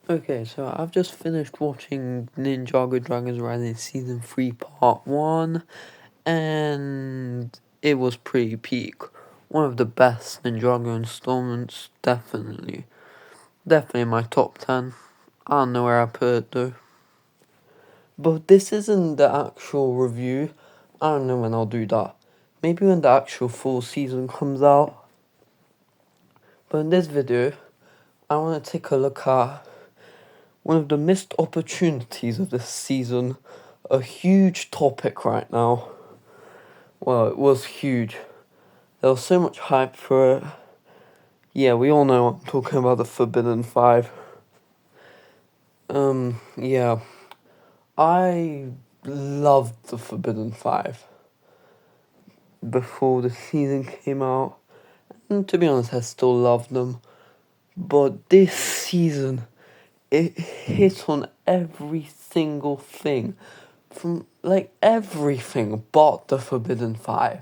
Okay, so I've just finished watching Ninjago Dragons Rising Season 3 Part 1, and it was pretty peak. One of the best Ninjago installments, definitely. Definitely my top 10. I don't know where I put it though. But this isn't the actual review. I don't know when I'll do that. Maybe when the actual full season comes out. But in this video, I want to take a look at one of the missed opportunities of this season, a huge topic right now. Well, it was huge. There was so much hype for it. Yeah, we all know I'm talking about the Forbidden 5. Yeah. I loved the Forbidden 5 before the season came out. And to be honest, I still love them. But this season, it hit on every single thing. From, like, everything but the Forbidden 5.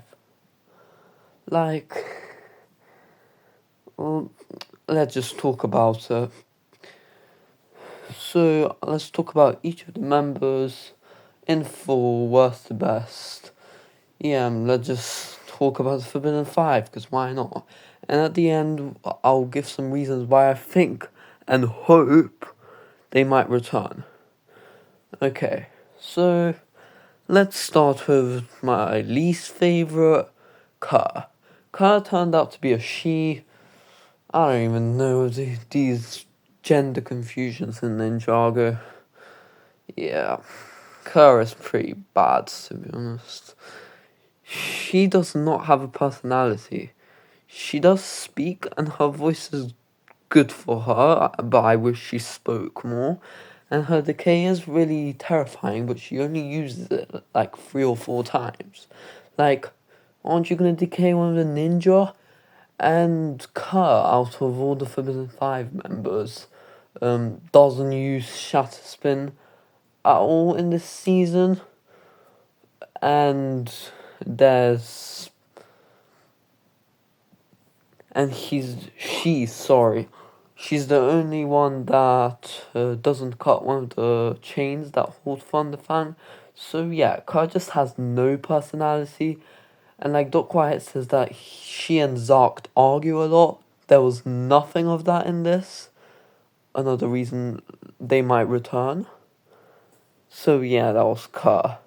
Like, well, let's just talk about it. So, let's talk about each of the members in full, worst to best. Yeah, let's just talk about the Forbidden 5, because why not? And at the end, I'll give some reasons why I think and hope they might return. Okay, so let's start with my least favourite, Kerr. Kerr turned out to be a she. I don't even know these gender confusions in Ninjago. Yeah, Kerr is pretty bad, to be honest. She does not have a personality. She does speak, and her voice is good for her, but I wish she spoke more. And her decay is really terrifying, but she only uses it like 3 or 4 times. Like, aren't you gonna decay one of the ninja? And Kerr, out of all the Forbidden 5 members, doesn't use Shatter Spin at all in this season. And there's... And she's the only one that doesn't cut one of the chains that hold Thunderfang. So yeah, Kerr just has no personality. And like Doc White says that she and Zark argue a lot. There was nothing of that in this. Another reason they might return. So yeah, that was Kerr.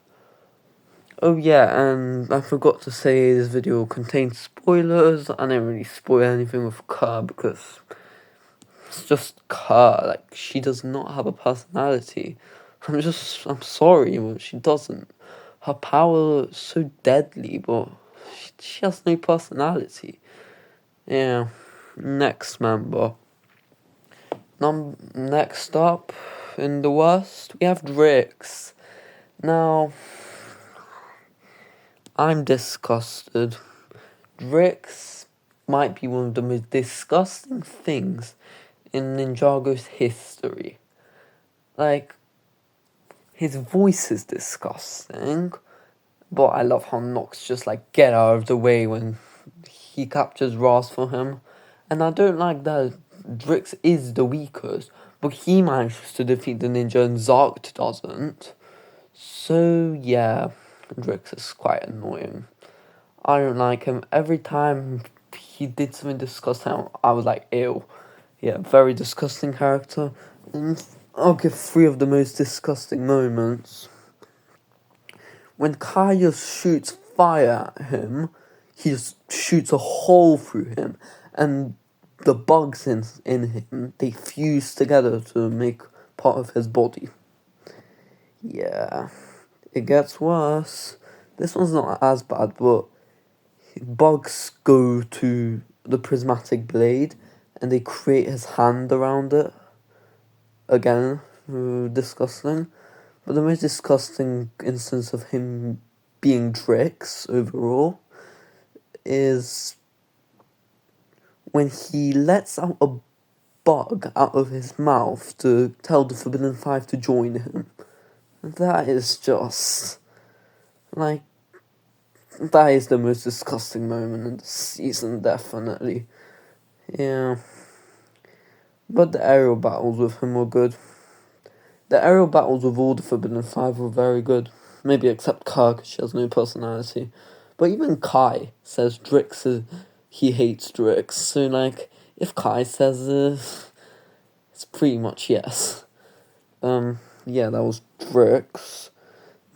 Oh yeah, and I forgot to say this video contains spoilers. I didn't really spoil anything with Kerr because it's just Kerr. Like, she does not have a personality. I'm sorry, but she doesn't. Her power is so deadly, but she has no personality. Yeah. Next member. Next up, in the worst, we have Drix. Now, I'm disgusted. Drix might be one of the most disgusting things in Ninjago's history. Like, his voice is disgusting, but I love how Nox just like get out of the way when he captures Ras for him. And I don't like that Drix is the weakest, but he manages to defeat the ninja and Zark doesn't. So yeah, Drix is quite annoying. I don't like him. Every time he did something disgusting, I was like, ew. Yeah, very disgusting character. And I'll give 3 of the most disgusting moments. When Kaya shoots fire at him, he just shoots a hole through him, and the bugs in him, they fuse together to make part of his body. Yeah, it gets worse. This one's not as bad, but bugs go to the prismatic blade, and they create his hand around it. Again, disgusting. But the most disgusting instance of him being Drix overall is when he lets out a bug out of his mouth to tell the Forbidden 5 to join him. That is just... like... that is the most disgusting moment in the season, definitely. Yeah. But the aerial battles with him were good. The aerial battles with all the Forbidden Five were very good. Maybe except Kai, 'cause she has no personality. But even Kai says he hates Drix. So, like, if Kai says it, it's pretty much yes. Yeah, that was Drix.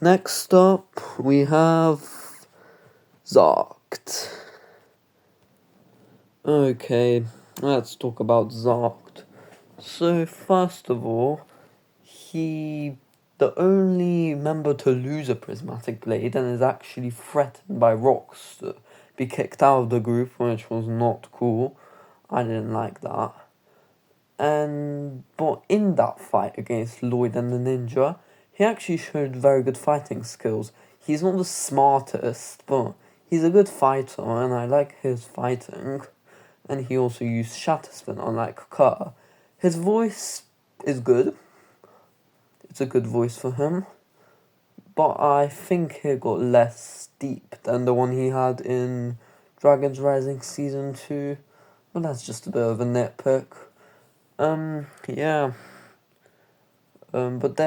Next up, we have Zarkt. Okay, let's talk about Zarkt. So, first of all, the only member to lose a prismatic blade and is actually threatened by rocks to be kicked out of the group, which was not cool. I didn't like that. But in that fight against Lloyd and the ninja, he actually showed very good fighting skills. He's not the smartest, but he's a good fighter, and I like his fighting. And he also used Shatter Spin, unlike Kerr. His voice is good. It's a good voice for him. But I think it got less deep than the one he had in Dragon's Rising Season 2. But that's just a bit of a nitpick. Yeah. But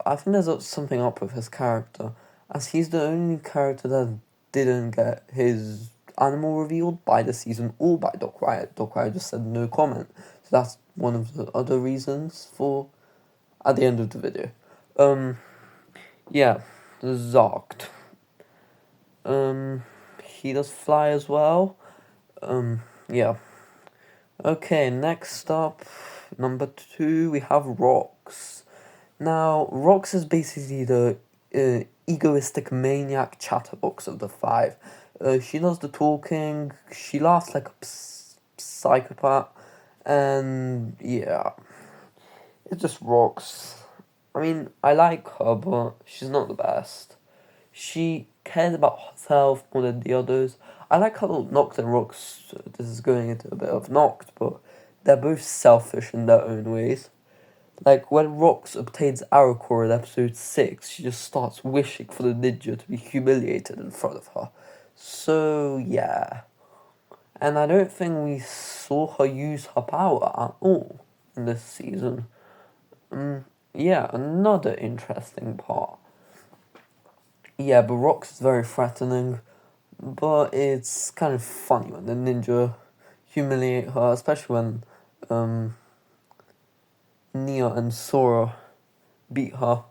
I think there's something up with his character, as he's the only character that didn't get his animal revealed by the season or by Doc Riot. Doc Riot just said no comment. So that's one of the other reasons for at the end of the video. Yeah, Zarkt. He does fly as well. Yeah. Okay, next up, number 2, we have Rox. Now, Rox is basically the egoistic maniac chatterbox of the 5. She does the talking, she laughs like a psychopath, and yeah, it just rocks. I mean, I like her, but she's not the best. She cares about herself more than the others. I like how Noct and Rox, this is going into a bit of Noct, but they're both selfish in their own ways. Like, when Rox obtains Arrow in episode 6, she just starts wishing for the ninja to be humiliated in front of her. So, yeah. And I don't think we saw her use her power at all in this season. Yeah, another interesting part. Yeah, but Rox is very threatening, but it's kind of funny when the ninja humiliate her, especially when Nia and Sora beat her.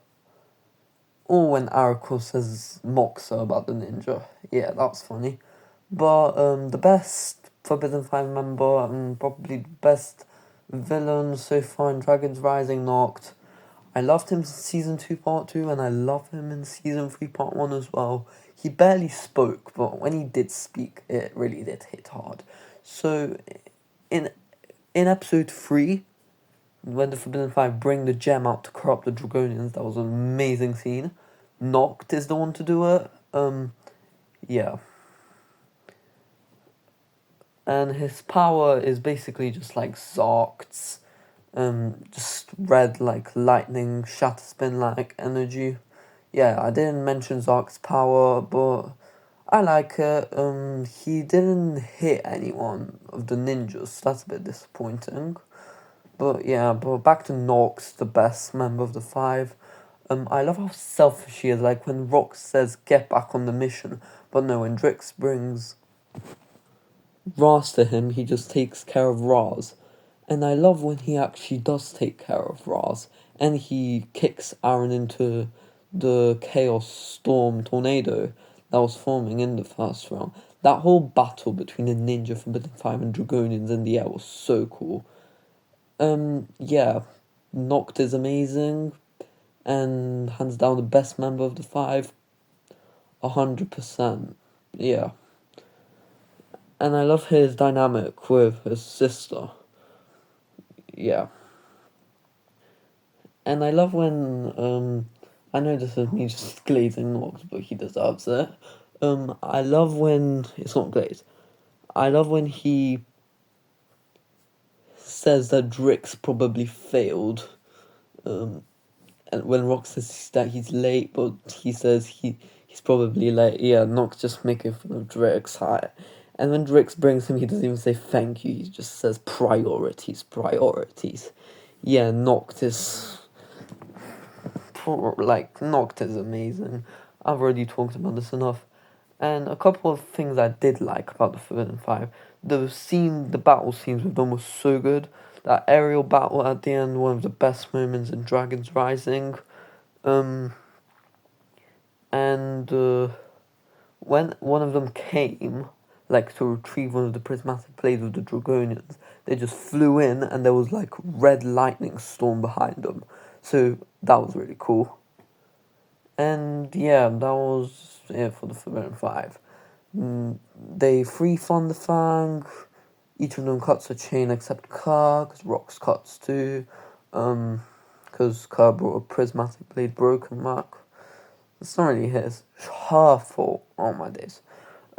Or when Arako mocks her about the ninja. Yeah, that's funny. But the best Forbidden Five member and probably the best villain so far in Dragon's Rising, Noct. I loved him in Season 2 Part 2, and I love him in Season 3 Part 1 as well. He barely spoke, but when he did speak, it really did hit hard. So, in Episode 3, when the Forbidden Five bring the gem out to corrupt the Dragonians, that was an amazing scene. Noct is the one to do it. Yeah. And his power is basically just like Zarkt's. Just red, like lightning, shatter spin like energy. Yeah, I didn't mention Zark's power, but I like it. He didn't hit anyone of the ninjas, so that's a bit disappointing. But yeah, but back to Nox, the best member of the 5. I love how selfish he is, like when Rox says get back on the mission, but no, when Drix brings Raz to him, he just takes care of Raz. And I love when he actually does take care of Raz, and he kicks Aaron into the Chaos Storm tornado that was forming in the first round. That whole battle between the Ninja Forbidden Five and Dragonians in the air was so cool. Yeah, Noct is amazing, and hands down the best member of the 5. 100%. Yeah. And I love his dynamic with his sister. Yeah. And I love when, I know this is me just glazing Nox, but he deserves it. I love when, it's not glaze, I love when he says that Drix probably failed. And when Rox says that he's late, but he says he's probably late. Yeah, Nox just making fun of Drix. And when Drix brings him, he doesn't even say thank you, he just says priorities, priorities. Yeah, Noctis, Noctis is amazing. I've already talked about this enough. And a couple of things I did like about the Forbidden Five. The battle scenes with them was so good. That aerial battle at the end, one of the best moments in Dragon's Rising. And when one of them came, like to retrieve one of the prismatic blades of the Dragonians, they just flew in and there was like red lightning storm behind them. So that was really cool. And yeah, that was it for the Forbidden Five. They free Thunderfang. Each of them cuts a chain except Kerr, because Rox cuts too. Because Kerr brought a prismatic blade broken mark. It's not really her fault. Oh my days.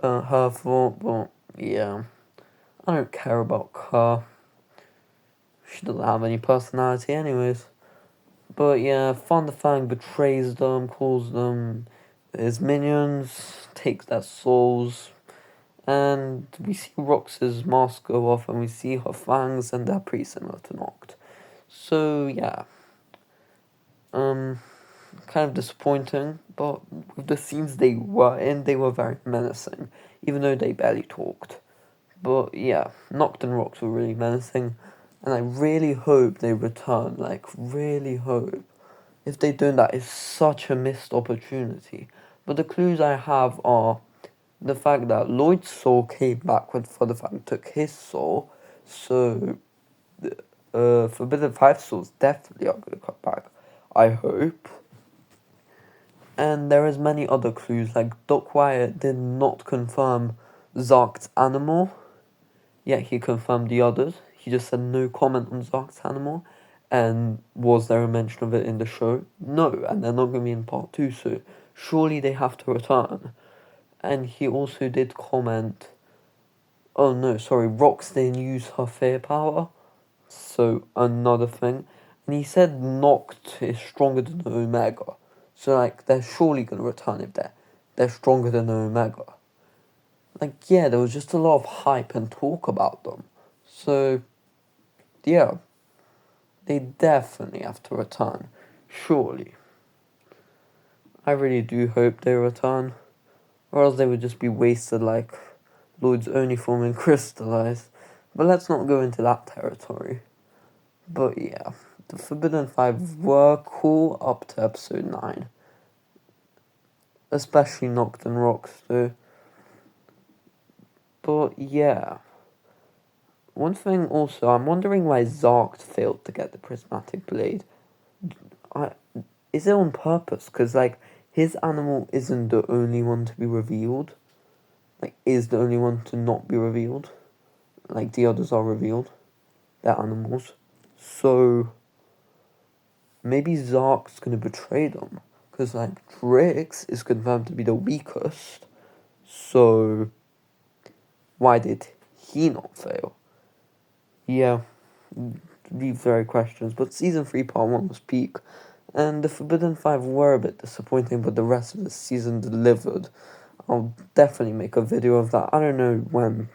Her fault, but yeah. I don't care about Kerr. She doesn't have any personality anyways. But yeah, Thunderfang betrays them, calls them his minions, takes their souls, and we see Rox's mask go off and we see her fangs, and they're pretty similar to Noct. So yeah. Kind of disappointing, but with the scenes they were in, they were very menacing, even though they barely talked. But yeah, Noct and Rox were really menacing, and I really hope they return, like, really hope. If they don't, that is such a missed opportunity. But the clues I have are the fact that Lloyd's soul came back when Thunderfang took his soul, so Forbidden Five souls definitely are going to come back, I hope. And there is many other clues, like Doc Wyatt did not confirm Zark's animal, yet he confirmed the others. He just said no comment on Zark's animal. And was there a mention of it in the show? No, and they're not going to be in part 2, so surely they have to return. And he also did comment, oh no, sorry, Rox didn't use her fear power, so another thing. And he said Noct is stronger than the Omega. So, like, they're surely going to return if they're stronger than the Omega. Like, yeah, there was just a lot of hype and talk about them. So, yeah, they definitely have to return. Surely. I really do hope they return. Or else they would just be wasted like Lloyd's only form in Crystallize. But let's not go into that territory. But yeah, the Forbidden Five were cool up to episode 9. Especially Noct and Rox though. But yeah. One thing also, I'm wondering why Zark failed to get the prismatic blade. Is it on purpose? Because, like, his animal isn't the only one to be revealed. Like, is the only one to not be revealed. Like, the others are revealed. They're animals. So, maybe Zark's gonna betray them. Because, like, Drix is confirmed to be the weakest. So, why did he not fail? Yeah, these very questions. But Season 3 Part 1 was peak. And the Forbidden Five were a bit disappointing, but the rest of the season delivered. I'll definitely make a video of that. I don't know when.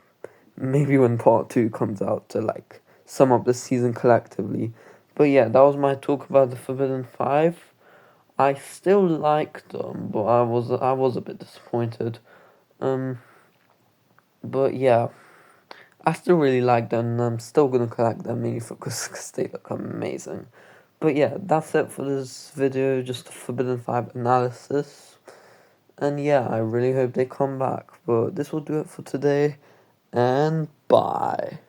Maybe when part 2 comes out to, like, sum up the season collectively. But yeah, that was my talk about the Forbidden Five. I still like them, but I was a bit disappointed. But yeah, I still really like them, and I'm still gonna collect them mainly because they look amazing. But yeah, that's it for this video, just a Forbidden Five analysis. And yeah, I really hope they come back. But this will do it for today, and bye.